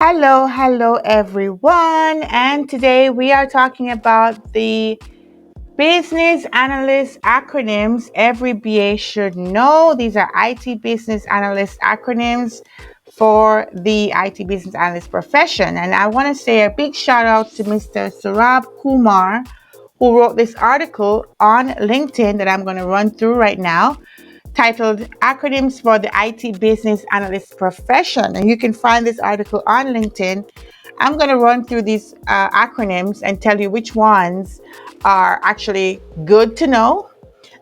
Hello everyone. And today we are talking about the business analyst acronyms every BA should know. These are IT business analyst acronyms for the IT business analyst profession. And I want to say a big shout out to Mr. Saurabh Kumar, who wrote this article on LinkedIn that I'm going to run through right now, titled Acronyms for the IT Business Analyst Profession. And you can find this article on LinkedIn. I'm going to run through these acronyms and tell you which ones are actually good to know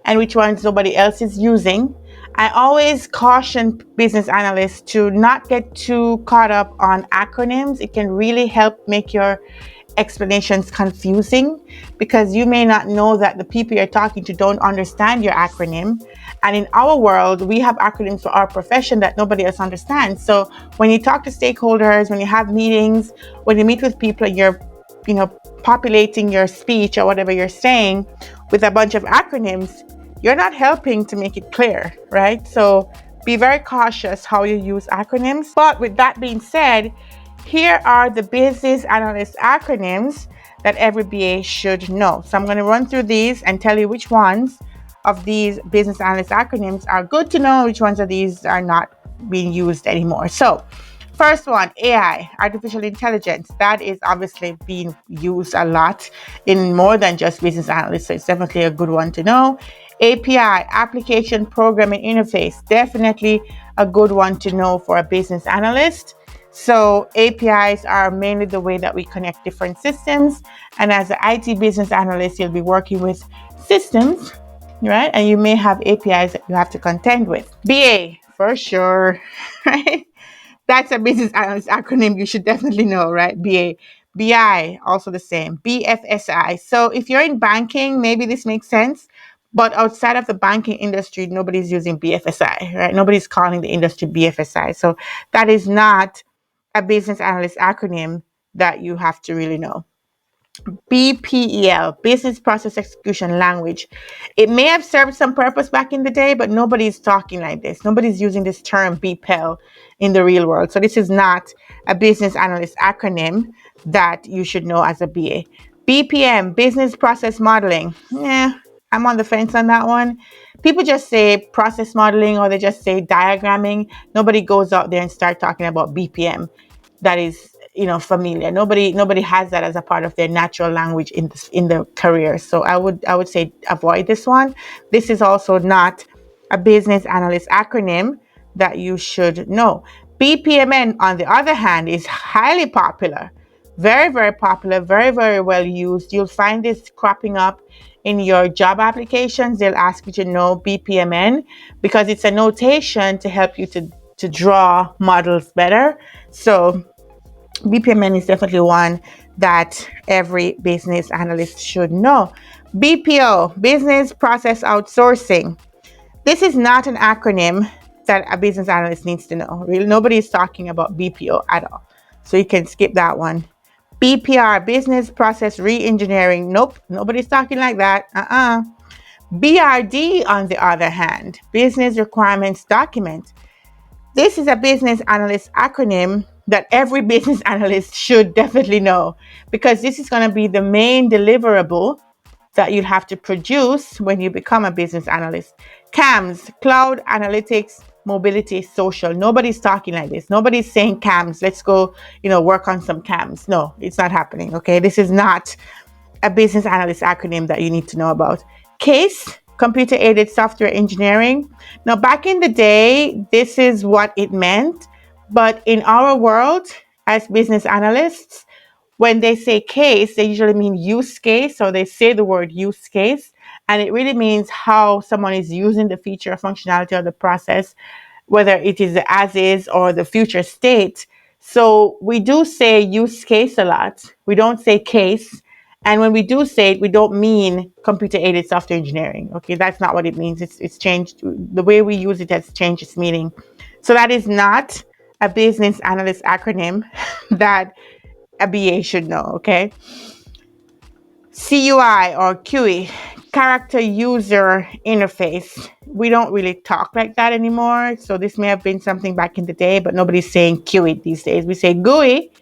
and which ones nobody else is using. I always caution business analysts to not get too caught up on acronyms. It can really help make your explanations confusing because you may not know that the people you're talking to don't understand your acronym. And in our world, we have acronyms for our profession that nobody else understands. So when you talk to stakeholders, when you have meetings, when you meet with people, you're, populating your speech or whatever you're saying with a bunch of acronyms, you're not helping to make it clear, right? So be very cautious how you use acronyms. But with that being said, here are the business analyst acronyms that every BA should know. So I'm going to run through these and tell you which ones of these business analyst acronyms are good to know, which ones of these are not being used anymore. So first one, AI, artificial intelligence. That is obviously being used a lot in more than just business analysts. So it's definitely a good one to know. API, application programming interface, definitely a good one to know for a business analyst. So APIs are mainly the way that we connect different systems. And as an IT business analyst, you'll be working with systems, right? And you may have APIs that you have to contend with. BA, for sure, right? That's a business analyst acronym you should definitely know, right? BA. BI, also the same. BFSI. So if you're in banking, maybe this makes sense. But outside of the banking industry, nobody's using BFSI, right? Nobody's calling the industry BFSI. So that is not a business analyst acronym that you have to really know. BPEL, Business Process Execution Language. It may have served some purpose back in the day, but nobody's talking like this. Nobody's using this term BPEL in the real world. So this is not a business analyst acronym that you should know as a BA. BPM, Business Process Modeling. Yeah, I'm on the fence on that one. People just say process modeling or they just say diagramming. Nobody goes out there and start talking about BPM. That is, familiar. Nobody has that as a part of their natural language in the career. So I would say avoid this one. This is also not a business analyst acronym that you should know. BPMN, on the other hand, is highly popular. Very, very popular, very, very well used. You'll find this cropping up in your job applications. They'll ask you to know BPMN because it's a notation to help you to draw models better. So BPMN is definitely one that every business analyst should know. BPO, Business Process Outsourcing. This is not an acronym that a business analyst needs to know. Really, nobody is talking about BPO at all. So you can skip that one. BPR, Business Process Reengineering. Nope, nobody's talking like that. BRD, on the other hand, Business Requirements Document. This is a business analyst acronym that every business analyst should definitely know because this is going to be the main deliverable that you'll have to produce when you become a business analyst. CAMS, Cloud Analytics, Mobility, Social. Nobody's talking like this. Nobody's saying CAMS. Let's go, work on some CAMS. No, it's not happening. Okay. This is not a business analyst acronym that you need to know about. CASE, Computer Aided Software Engineering. Now, back in the day, this is what it meant. But in our world, as business analysts, when they say case, they usually mean use case. So they say the word use case, and it really means how someone is using the feature or functionality of the process, whether it is the as is or the future state. So we do say use case a lot. We don't say case. And when we do say it, we don't mean computer aided software engineering. Okay, that's not what it means. It's changed. The way we use it has changed its meaning. So that is not a business analyst acronym that a BA should know. Okay. CUI or QE, character user interface. We don't really talk like that anymore. So this may have been something back in the day, but nobody's saying QI these days. We say GUI,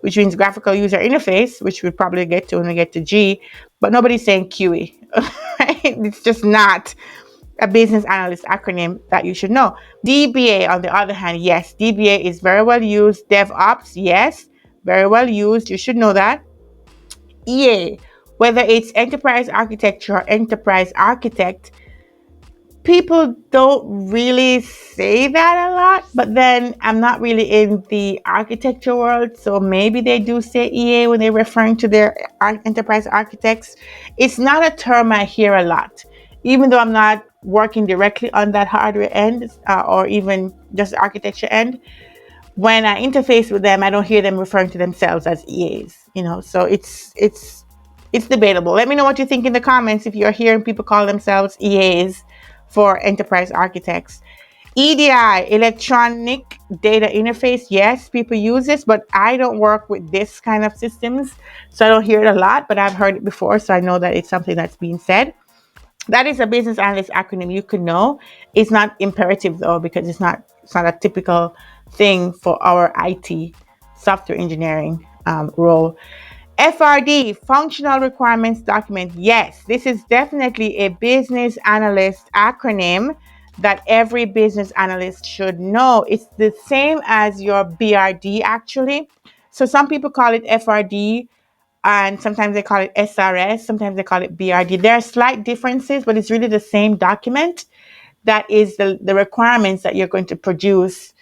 which means graphical user interface, which we'll probably get to when we get to G, but nobody's saying QE. Right? It's just not a business analyst acronym that you should know. DBA, on the other hand, yes, DBA is very well used. DevOps, yes, very well used. You should know that. EA, whether it's enterprise architecture or enterprise architect, people don't really say that a lot, but then I'm not really in the architecture world, so maybe they do say EA when they're referring to their enterprise architects. It's not a term I hear a lot, even though I'm not working directly on that hardware end or even just the architecture end. When I interface with them, I don't hear them referring to themselves as EAs, so it's debatable. Let me know what you think in the comments if you're hearing people call themselves EAs for enterprise architects. EDI, electronic data interface, yes, people use this, but I don't work with this kind of systems, so I don't hear it a lot, but I've heard it before, so I know that it's something that's being said. That is a business analyst acronym you could know. It's not imperative though, because it's not a typical thing for our IT software engineering role. FRD, functional requirements document. Yes, this is definitely a business analyst acronym that every business analyst should know. It's the same as your BRD actually. So some people call it FRD, and sometimes they call it SRS, sometimes they call it BRD. There are slight differences, but it's really the same document that is the requirements that you're going to produce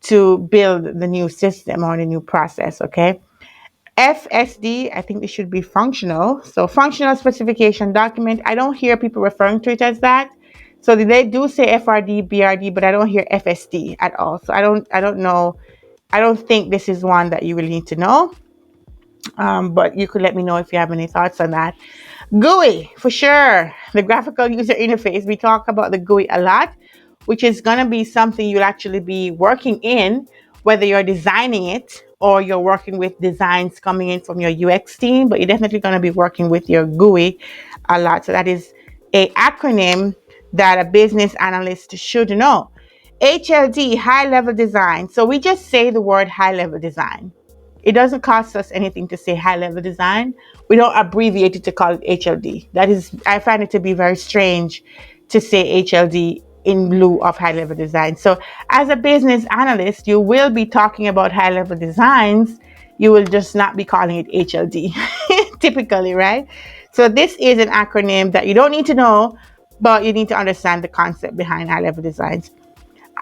to build the new system or the new process, okay? FSD, I think this should be functional. So functional specification document. I don't hear people referring to it as that. So they do say FRD, BRD, but I don't hear FSD at all. So I don't know. I don't think this is one that you really need to know. But you could let me know if you have any thoughts on that. GUI, for sure. The graphical user interface. We talk about the GUI a lot, which is going to be something you'll actually be working in, whether you're designing it or you're working with designs coming in from your UX team, but you're definitely going to be working with your GUI a lot. So that is a acronym that a business analyst should know. HLD, high level design. So we just say the word high level design. It doesn't cost us anything to say high level design. We don't abbreviate it to call it HLD. That is, I find it to be very strange to say HLD in lieu of high level design. So as a business analyst, you will be talking about high level designs. You will just not be calling it HLD typically, right? So this is an acronym that you don't need to know, but you need to understand the concept behind high level designs.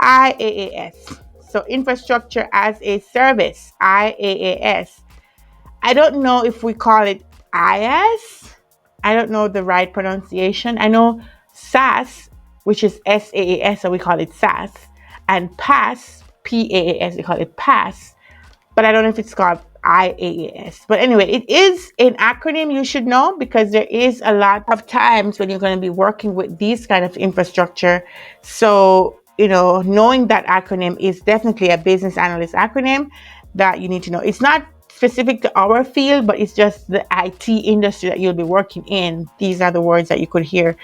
IAES. So infrastructure as a service, IAES. I don't know if we call it IaaS. I don't know the right pronunciation. I know SaaS, which is SaaS, so we call it SaaS, and PaaS, PaaS, we call it PaaS, but I don't know if it's called IaaS. But anyway, it is an acronym you should know, because there is a lot of times when you're going to be working with these kind of infrastructure. So knowing that acronym is definitely a business analyst acronym that you need to know. It's not specific to our field, but it's just the IT industry that you'll be working in. These are the words that you could hear.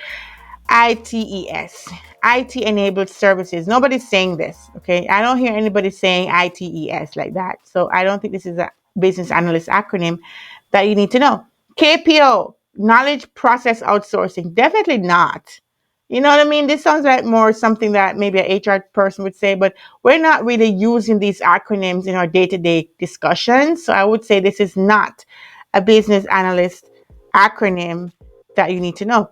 ITES, IT enabled services. Nobody's saying this, okay? I don't hear anybody saying ITES like that. So I don't think this is a business analyst acronym that you need to know. KPO, knowledge process outsourcing. Definitely not. You know what I mean? This sounds like more something that maybe an HR person would say, but we're not really using these acronyms in our day-to-day discussions. So I would say this is not a business analyst acronym that you need to know.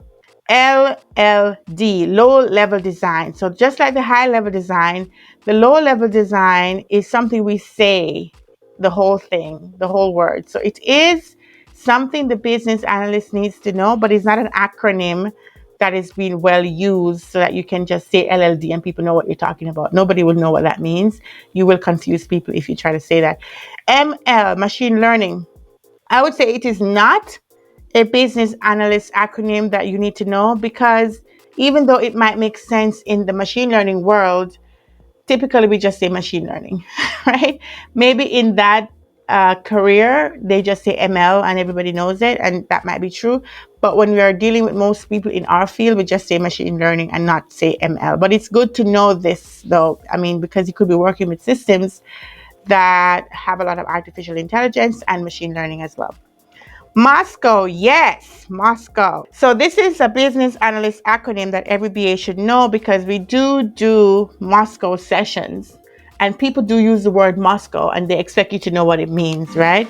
LLD, low level design. So just like the high level design, the low level design is something we say the whole thing, the whole word. So it is something the business analyst needs to know, but it's not an acronym that is being well used so that you can just say LLD and people know what you're talking about. Nobody will know what that means. You will confuse people if you try to say that. ML, machine learning. I would say it is not a business analyst acronym that you need to know, because even though it might make sense in the machine learning world, typically we just say machine learning, right? Maybe in that career, they just say ML and everybody knows it, and that might be true. But when we are dealing with most people in our field, we just say machine learning and not say ML. But it's good to know this, though. I mean, because you could be working with systems that have a lot of artificial intelligence and machine learning as well. Moscow, yes, Moscow. So this is a business analyst acronym that every BA should know, because we do Moscow sessions, and people do use the word Moscow and they expect you to know what it means, right?